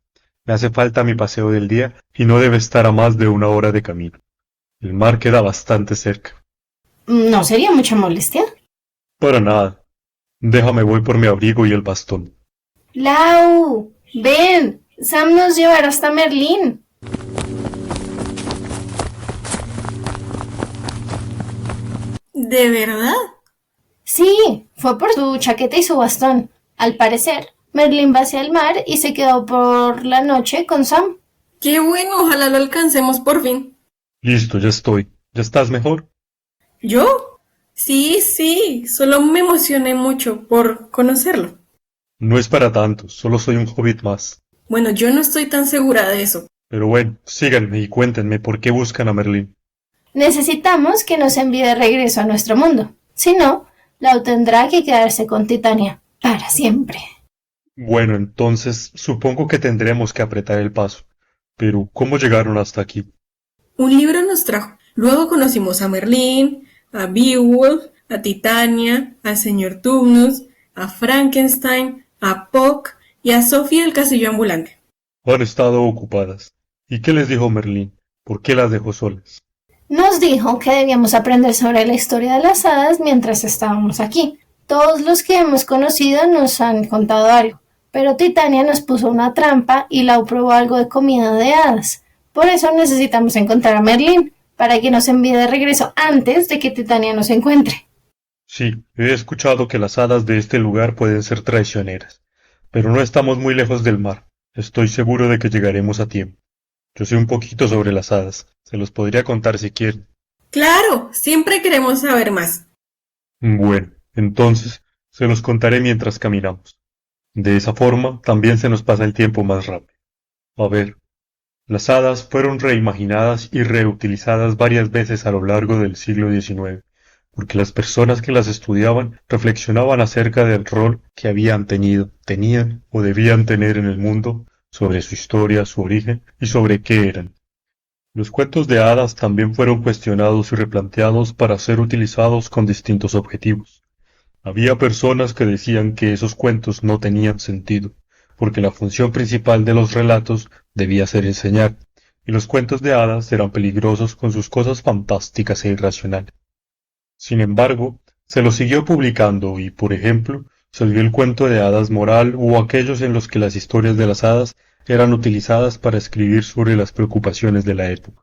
Me hace falta mi paseo del día y no debe estar a más de 1 hora de camino. El mar queda bastante cerca. ¿No sería mucha molestia? Para nada. Déjame voy por mi abrigo y el bastón. Lau, ven. Sam nos llevará hasta Merlín. ¿De verdad? Sí, fue por su chaqueta y su bastón. Al parecer, Merlín va hacia el mar y se quedó por la noche con Sam. Qué bueno, ojalá lo alcancemos por fin. Listo, ya estoy. ¿Ya estás mejor? ¿Yo? Sí, solo me emocioné mucho por conocerlo. No es para tanto, solo soy un hobbit más. Bueno, yo no estoy tan segura de eso. Pero bueno, síganme y cuéntenme por qué buscan a Merlín. Necesitamos que nos envíe de regreso a nuestro mundo. Si no, Lau tendrá que quedarse con Titania para siempre. Bueno, entonces supongo que tendremos que apretar el paso. Pero, ¿cómo llegaron hasta aquí? Un libro nos trajo. Luego conocimos a Merlín, a Beowulf, a Titania, al señor Turnus, a Frankenstein, a Puck y a Sophie del castillo ambulante. Han estado ocupadas. ¿Y qué les dijo Merlín? ¿Por qué las dejó solas? Nos dijo que debíamos aprender sobre la historia de las hadas mientras estábamos aquí. Todos los que hemos conocido nos han contado algo, pero Titania nos puso una trampa y Lau probó algo de comida de hadas. Por eso necesitamos encontrar a Merlín, para que nos envíe de regreso antes de que Titania nos encuentre. Sí, he escuchado que las hadas de este lugar pueden ser traicioneras, pero no estamos muy lejos del mar. Estoy seguro de que llegaremos a tiempo. Yo sé un poquito sobre las hadas, se los podría contar si quieren. Claro, siempre queremos saber más. Bueno, entonces se los contaré mientras caminamos. De esa forma también se nos pasa el tiempo más rápido. A ver, las hadas fueron reimaginadas y reutilizadas varias veces a lo largo del siglo XIX, porque las personas que las estudiaban reflexionaban acerca del rol que habían tenido, tenían o debían tener en el mundo, sobre su historia, su origen y sobre qué eran. Los cuentos de hadas también fueron cuestionados y replanteados para ser utilizados con distintos objetivos. Había personas que decían que esos cuentos no tenían sentido, porque la función principal de los relatos debía ser enseñar, y los cuentos de hadas eran peligrosos con sus cosas fantásticas e irracionales. Sin embargo, se los siguió publicando y, por ejemplo, salió el cuento de hadas moral o aquellos en los que las historias de las hadas eran utilizadas para escribir sobre las preocupaciones de la época,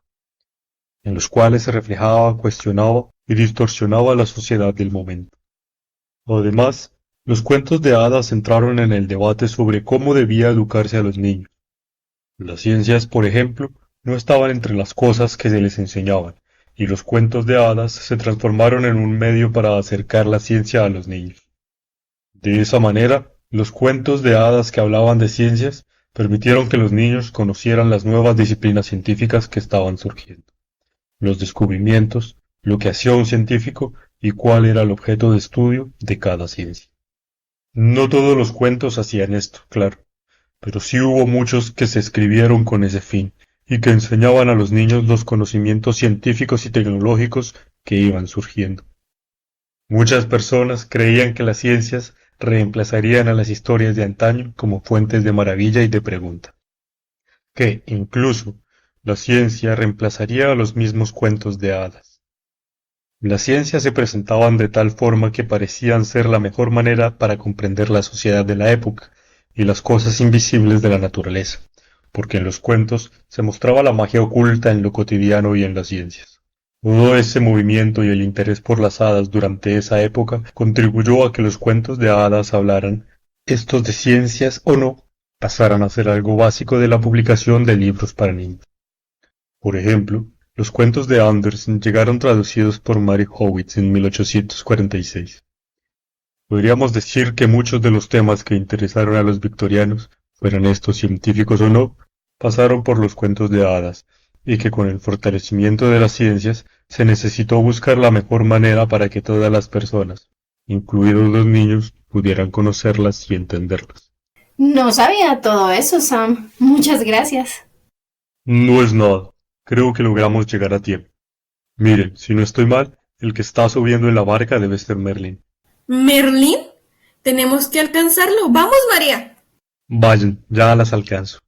en los cuales se reflejaba, cuestionaba y distorsionaba la sociedad del momento. Además, los cuentos de hadas entraron en el debate sobre cómo debía educarse a los niños. Las ciencias, por ejemplo, no estaban entre las cosas que se les enseñaban, y los cuentos de hadas se transformaron en un medio para acercar la ciencia a los niños. De esa manera, los cuentos de hadas que hablaban de ciencias permitieron que los niños conocieran las nuevas disciplinas científicas que estaban surgiendo, los descubrimientos, lo que hacía un científico y cuál era el objeto de estudio de cada ciencia. No todos los cuentos hacían esto, claro, pero sí hubo muchos que se escribieron con ese fin y que enseñaban a los niños los conocimientos científicos y tecnológicos que iban surgiendo. Muchas personas creían que las ciencias reemplazarían a las historias de antaño como fuentes de maravilla y de pregunta, que, incluso, la ciencia reemplazaría a los mismos cuentos de hadas. Las ciencias se presentaban de tal forma que parecían ser la mejor manera para comprender la sociedad de la época y las cosas invisibles de la naturaleza, porque en los cuentos se mostraba la magia oculta en lo cotidiano y en las ciencias. Todo ese movimiento y el interés por las hadas durante esa época contribuyó a que los cuentos de hadas hablaran, estos de ciencias o no, pasaran a ser algo básico de la publicación de libros para niños. Por ejemplo, los cuentos de Andersen llegaron traducidos por Mary Howitt en 1846. Podríamos decir que muchos de los temas que interesaron a los victorianos, fueran estos científicos o no, pasaron por los cuentos de hadas, y que con el fortalecimiento de las ciencias se necesitó buscar la mejor manera para que todas las personas, incluidos los niños, pudieran conocerlas y entenderlas. No sabía todo eso, Sam. Muchas gracias. No es nada. Creo que logramos llegar a tiempo. Miren, si no estoy mal, el que está subiendo en la barca debe ser Merlín. ¿Merlín? Tenemos que alcanzarlo. ¡Vamos, María! Vayan, ya las alcanzo.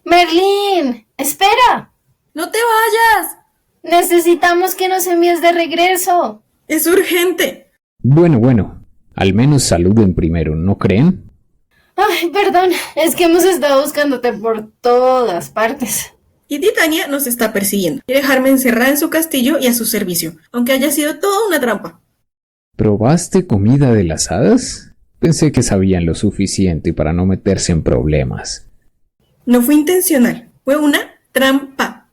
Merlín, espera. ¡No te vayas! Necesitamos que nos envíes de regreso. ¡Es urgente! Bueno, al menos saluden primero, ¿no creen? Ay, perdón, es que hemos estado buscándote por todas partes. Y Titania nos está persiguiendo. Quiere dejarme encerrada en su castillo y a su servicio, aunque haya sido toda una trampa. ¿Probaste comida de las hadas? Pensé que sabían lo suficiente para no meterse en problemas. No fue intencional, fue una trampa.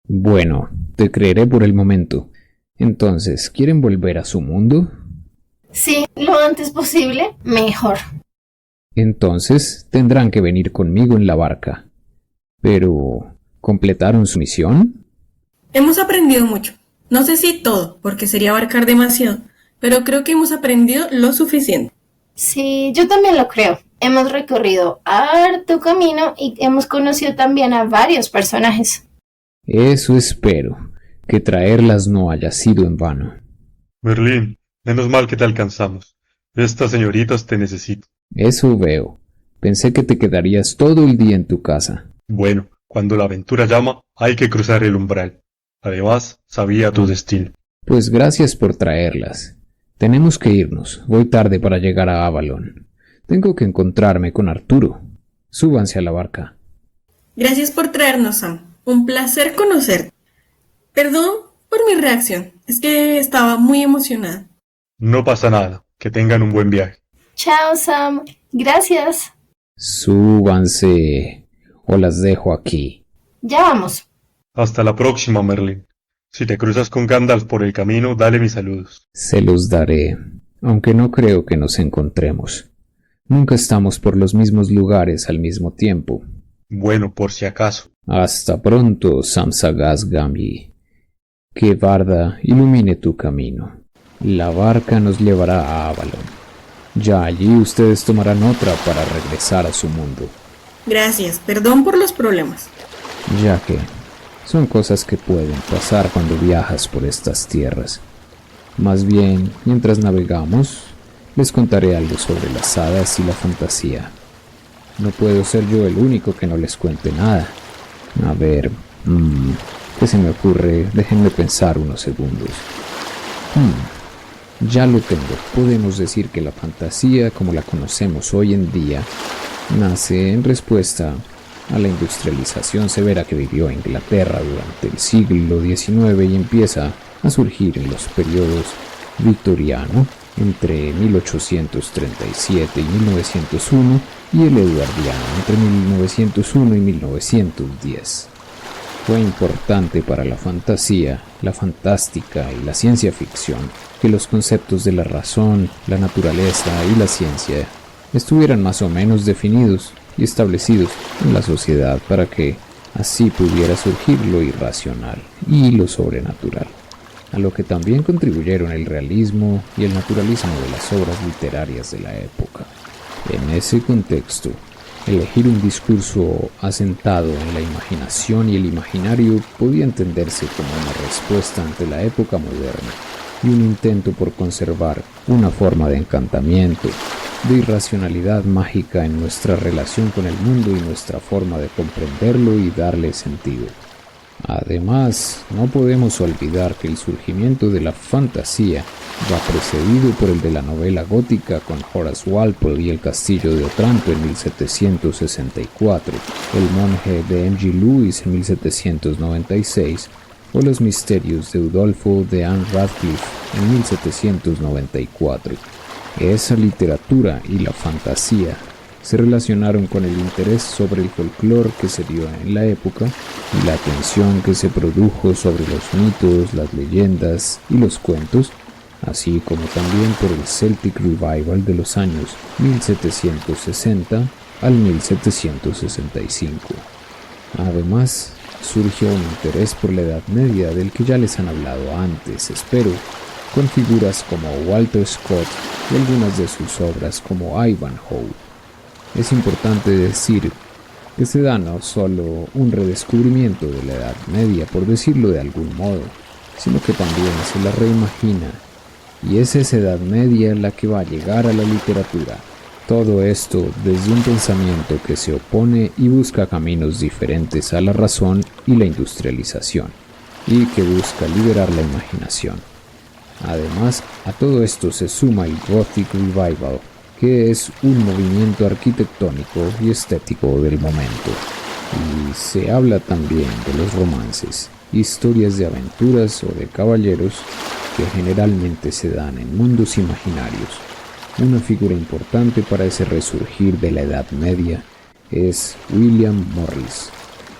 Bueno, te creeré por el momento. Entonces, ¿quieren volver a su mundo? Sí, lo antes posible, mejor. Entonces, tendrán que venir conmigo en la barca. Pero, ¿completaron su misión? Hemos aprendido mucho. No sé si todo, porque sería abarcar demasiado, pero creo que hemos aprendido lo suficiente. Sí, yo también lo creo. Hemos recorrido harto camino y hemos conocido también a varios personajes. Eso espero, que traerlas no haya sido en vano. Merlín, menos mal que te alcanzamos. Estas señoritas te necesitan. Eso veo. Pensé que te quedarías todo el día en tu casa. Bueno, cuando la aventura llama, hay que cruzar el umbral. Además, sabía tu destino. Pues gracias por traerlas. Tenemos que irnos. Voy tarde para llegar a Avalon. Tengo que encontrarme con Arturo. Súbanse a la barca. Gracias por traernos, Sam. Un placer conocerte. Perdón por mi reacción. Es que estaba muy emocionada. No pasa nada. Que tengan un buen viaje. Chao, Sam. Gracias. Súbanse, o las dejo aquí. Ya vamos. Hasta la próxima, Merlín. Si te cruzas con Gandalf por el camino, dale mis saludos. Se los daré, aunque no creo que nos encontremos. Nunca estamos por los mismos lugares al mismo tiempo. Bueno, por si acaso. Hasta pronto, Samsagas Gamgee. Que Varda ilumine tu camino. La barca nos llevará a Avalon. Ya allí ustedes tomarán otra para regresar a su mundo. Gracias, perdón por los problemas. Ya que son cosas que pueden pasar cuando viajas por estas tierras. Más bien, mientras navegamos, les contaré algo sobre las hadas y la fantasía. No puedo ser yo el único que no les cuente nada. A ver, ¿qué se me ocurre? Déjenme pensar unos segundos. Ya lo tengo. Podemos decir que la fantasía, como la conocemos hoy en día, nace en respuesta a la industrialización severa que vivió Inglaterra durante el siglo XIX y empieza a surgir en los periodos victoriano, entre 1837 y 1901, y el eduardiano, entre 1901 y 1910. Fue importante para la fantasía, la fantástica y la ciencia ficción que los conceptos de la razón, la naturaleza y la ciencia estuvieran más o menos definidos y establecidos en la sociedad para que así pudiera surgir lo irracional y lo sobrenatural, a lo que también contribuyeron el realismo y el naturalismo de las obras literarias de la época. En ese contexto, elegir un discurso asentado en la imaginación y el imaginario podía entenderse como una respuesta ante la época moderna y un intento por conservar una forma de encantamiento, de irracionalidad mágica en nuestra relación con el mundo y nuestra forma de comprenderlo y darle sentido. Además, no podemos olvidar que el surgimiento de la fantasía va precedido por el de la novela gótica con Horace Walpole y El castillo de Otranto en 1764, El monje de M. G. Lewis en 1796 o Los misterios de Udolpho de Anne Radcliffe en 1794. Esa literatura y la fantasía se relacionaron con el interés sobre el folclore que se dio en la época y la atención que se produjo sobre los mitos, las leyendas y los cuentos, así como también por el Celtic Revival de los años 1760 al 1765. Además, surgió un interés por la Edad Media del que ya les han hablado antes, espero, con figuras como Walter Scott y algunas de sus obras como Ivanhoe. Es importante decir que se da no solo un redescubrimiento de la Edad Media, por decirlo de algún modo, sino que también se la reimagina, y es esa Edad Media la que va a llegar a la literatura. Todo esto desde un pensamiento que se opone y busca caminos diferentes a la razón y la industrialización, y que busca liberar la imaginación. Además, a todo esto se suma el Gothic Revival, que es un movimiento arquitectónico y estético del momento. Y se habla también de los romances, historias de aventuras o de caballeros que generalmente se dan en mundos imaginarios. Una figura importante para ese resurgir de la Edad Media es William Morris,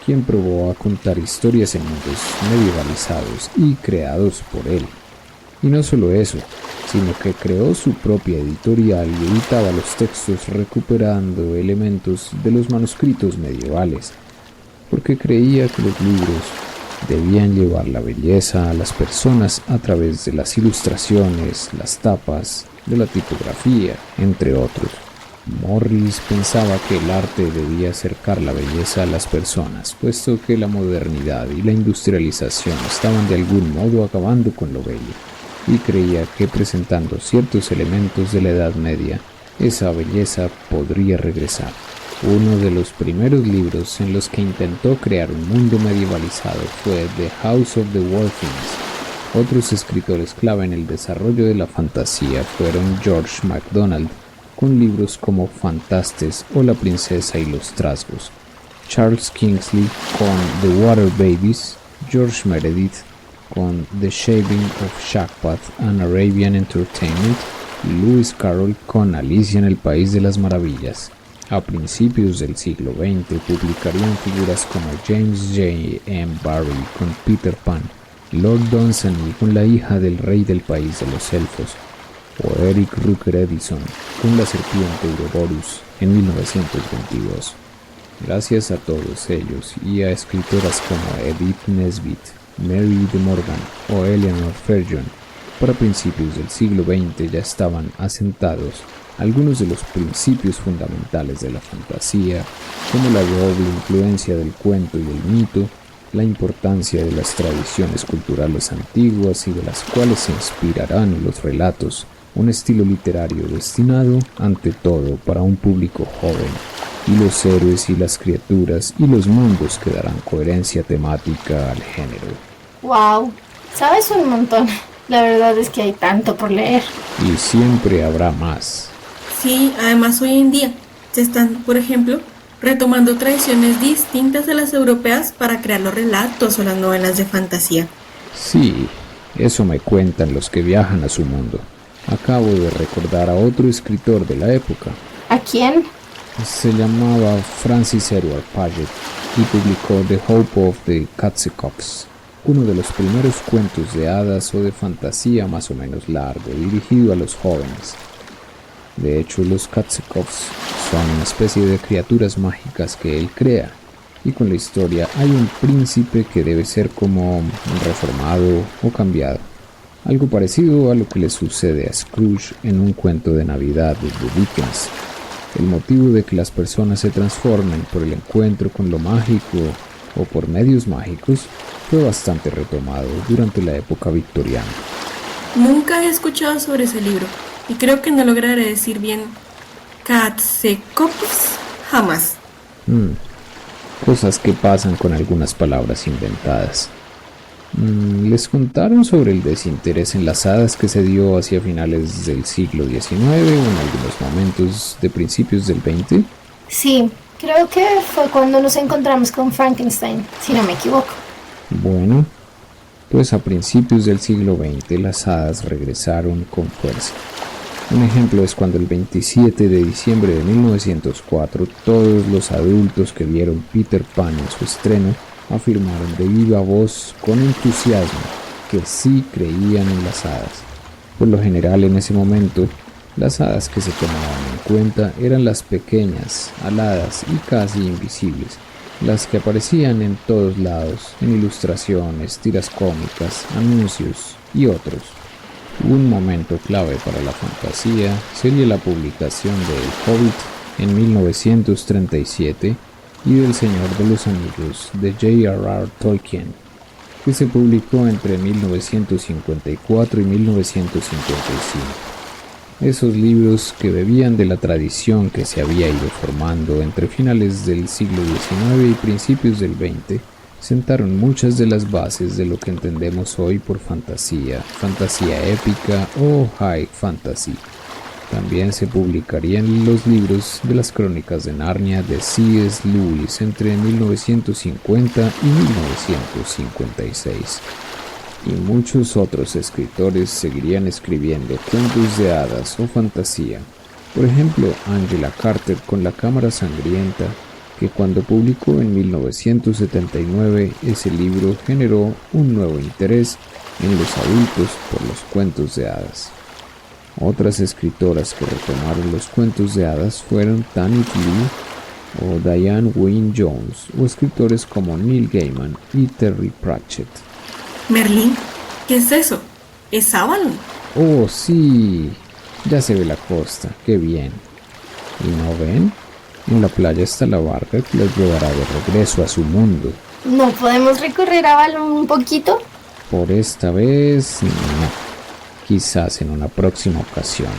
quien probó a contar historias en mundos medievalizados y creados por él. Y no solo eso, sino que creó su propia editorial y editaba los textos recuperando elementos de los manuscritos medievales, porque creía que los libros debían llevar la belleza a las personas a través de las ilustraciones, las tapas, de la tipografía, entre otros. Morris pensaba que el arte debía acercar la belleza a las personas, puesto que la modernidad y la industrialización estaban de algún modo acabando con lo bello, y creía que presentando ciertos elementos de la Edad Media, esa belleza podría regresar. Uno de los primeros libros en los que intentó crear un mundo medievalizado fue The House of the Wolfings. Otros escritores clave en el desarrollo de la fantasía fueron George MacDonald, con libros como Fantastes o La princesa y los trasgos, Charles Kingsley con The Water Babies, George Meredith con The Shaving of Shagpat and Arabian Entertainment y Lewis Carroll con Alicia en el País de las Maravillas. A principios del siglo XX publicarían figuras como James J. M. Barrie con Peter Pan, Lord Dunsany con La hija del rey del país de los elfos, o Eric Rucker Edison con La serpiente Ouroboros en 1922. Gracias a todos ellos y a escritoras como Edith Nesbit, Mary de Morgan o Eleanor Ferguson, para principios del siglo XX ya estaban asentados algunos de los principios fundamentales de la fantasía, como la doble influencia del cuento y del mito, la importancia de las tradiciones culturales antiguas y de las cuales se inspirarán los relatos, un estilo literario destinado, ante todo, para un público joven, y los héroes y las criaturas y los mundos que darán coherencia temática al género. ¡Wow! Sabes un montón. La verdad es que hay tanto por leer. Y siempre habrá más. Sí, además hoy en día se están, por ejemplo, retomando tradiciones distintas de las europeas para crear los relatos o las novelas de fantasía. Sí, eso me cuentan los que viajan a su mundo. Acabo de recordar a otro escritor de la época. ¿A quién? Se llamaba Francis Edward Paget y publicó The Hope of the Catsycocks, uno de los primeros cuentos de hadas o de fantasía más o menos largo, dirigido a los jóvenes. De hecho, los Catsycocks son una especie de criaturas mágicas que él crea, y con la historia hay un príncipe que debe ser como reformado o cambiado, algo parecido a lo que le sucede a Scrooge en un cuento de Navidad de Dickens. El motivo de que las personas se transformen por el encuentro con lo mágico o por medios mágicos fue bastante retomado durante la época victoriana. Nunca he escuchado sobre ese libro y creo que no lograré decir bien Catsycocks jamás. Cosas que pasan con algunas palabras inventadas. ¿Les contaron sobre el desinterés en las hadas que se dio hacia finales del siglo XIX o en algunos momentos de principios del XX? Sí, creo que fue cuando nos encontramos con Frankenstein, si no me equivoco. Bueno, pues a principios del siglo XX las hadas regresaron con fuerza. Un ejemplo es cuando el 27 de diciembre de 1904 todos los adultos que vieron Peter Pan en su estreno afirmaron de viva voz con entusiasmo que sí creían en las hadas. Por lo general en ese momento, las hadas que se tomaban en cuenta eran las pequeñas, aladas y casi invisibles, las que aparecían en todos lados, en ilustraciones, tiras cómicas, anuncios y otros. Un momento clave para la fantasía sería la publicación de El Hobbit en 1937 y del Señor de los Anillos de J.R.R. Tolkien, que se publicó entre 1954 y 1955. Esos libros, que bebían de la tradición que se había ido formando entre finales del siglo XIX y principios del XX, sentaron muchas de las bases de lo que entendemos hoy por fantasía, fantasía épica o high fantasy. También se publicarían los libros de las Crónicas de Narnia de C.S. Lewis entre 1950 y 1956. y muchos otros escritores seguirían escribiendo cuentos de hadas o fantasía. Por ejemplo, Angela Carter con La Cámara Sangrienta, que cuando publicó en 1979 ese libro generó un nuevo interés en los adultos por los cuentos de hadas. Otras escritoras que retomaron los cuentos de hadas fueron Tanith Lee o Diane Wynne Jones, o escritores como Neil Gaiman y Terry Pratchett. Merlín, ¿qué es eso? ¿Es Avalon? Oh, sí, ya se ve la costa, qué bien. ¿Y no ven? En la playa está la barca que los llevará de regreso a su mundo. ¿No podemos recorrer a Avalon un poquito? Por esta vez, no. Quizás en una próxima ocasión.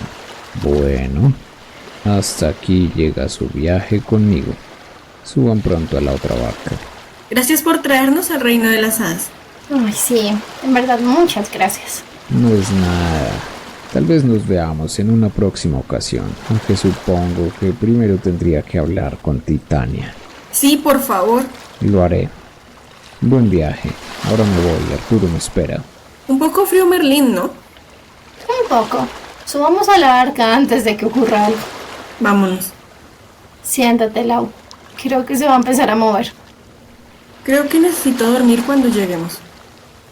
Bueno, hasta aquí llega su viaje conmigo. Suban pronto a la otra barca. Gracias por traernos al reino de las hadas. Ay, sí, en verdad muchas gracias. No es nada. Tal vez nos veamos en una próxima ocasión, aunque supongo que primero tendría que hablar con Titania. Sí, por favor. Lo haré. Buen viaje. Ahora me voy, Arturo me espera. Un poco frío Merlín, ¿no? Un poco. Subamos a la barca antes de que ocurra algo. Vámonos. Siéntate, Lau. Creo que se va a empezar a mover. Creo que necesito dormir cuando lleguemos.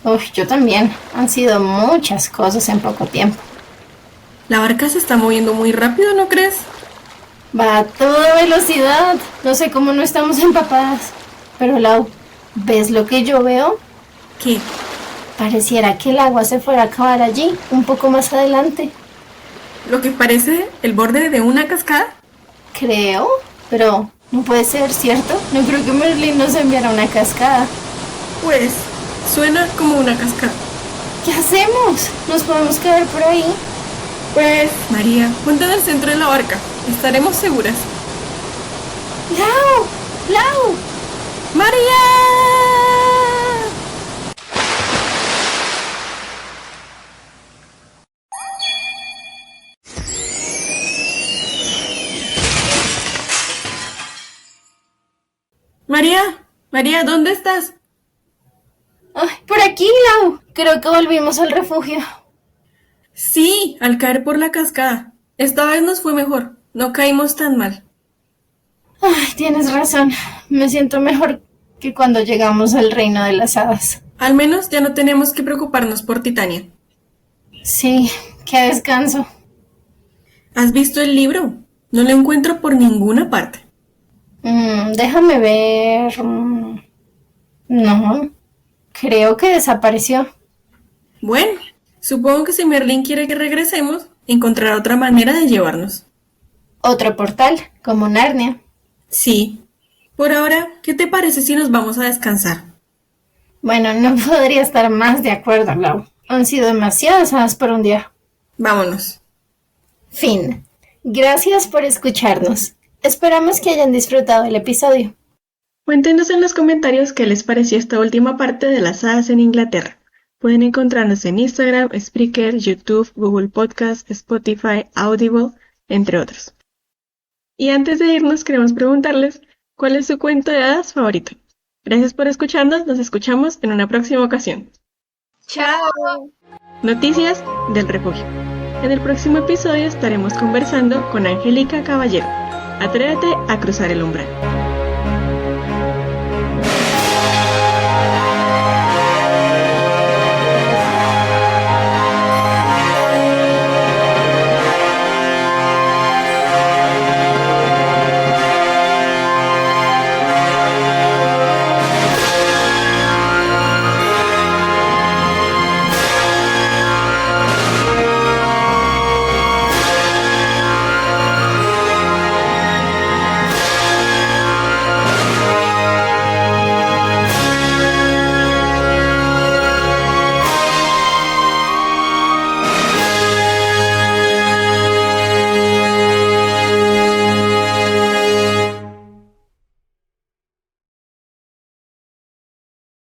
Uy, yo también. Han sido muchas cosas en poco tiempo. La barca se está moviendo muy rápido, ¿no crees? Va a toda velocidad. No sé cómo no estamos empapadas. Pero, Lau, ¿ves lo que yo veo? ¿Qué? Pareciera que el agua se fuera a acabar allí, un poco más adelante. ¿Lo que parece el borde de una cascada? Creo, pero no puede ser, ¿cierto? No creo que Merlín nos enviara una cascada. Pues, suena como una cascada. ¿Qué hacemos? ¿Nos podemos quedar por ahí? Pues, María, ponte en el centro de la barca. Estaremos seguras. ¡Lau! ¡Lau! ¡María! María, ¿dónde estás? ¡Ay, por aquí, Lau! Creo que volvimos al refugio. Sí, al caer por la cascada. Esta vez nos fue mejor. No caímos tan mal. Ay, tienes razón. Me siento mejor que cuando llegamos al reino de las hadas. Al menos ya no tenemos que preocuparnos por Titania. Sí, qué descanso. ¿Has visto el libro? No lo encuentro por ninguna parte. Déjame ver. No, creo que desapareció. Bueno, supongo que si Merlín quiere que regresemos, encontrará otra manera de llevarnos. Otro portal, como Narnia. Sí. Por ahora, ¿qué te parece si nos vamos a descansar? Bueno, no podría estar más de acuerdo, Lau. Han sido demasiadas horas por un día. Vámonos. Fin. Gracias por escucharnos. Esperamos que hayan disfrutado el episodio. Cuéntenos en los comentarios qué les pareció esta última parte de las hadas en Inglaterra. Pueden encontrarnos en Instagram, Spreaker, YouTube, Google Podcast, Spotify, Audible, entre otros. Y antes de irnos queremos preguntarles cuál es su cuento de hadas favorito. Gracias por escucharnos, nos escuchamos en una próxima ocasión. ¡Chao! Noticias del refugio. En el próximo episodio estaremos conversando con Angélica Caballero. Atrévete a cruzar el umbral.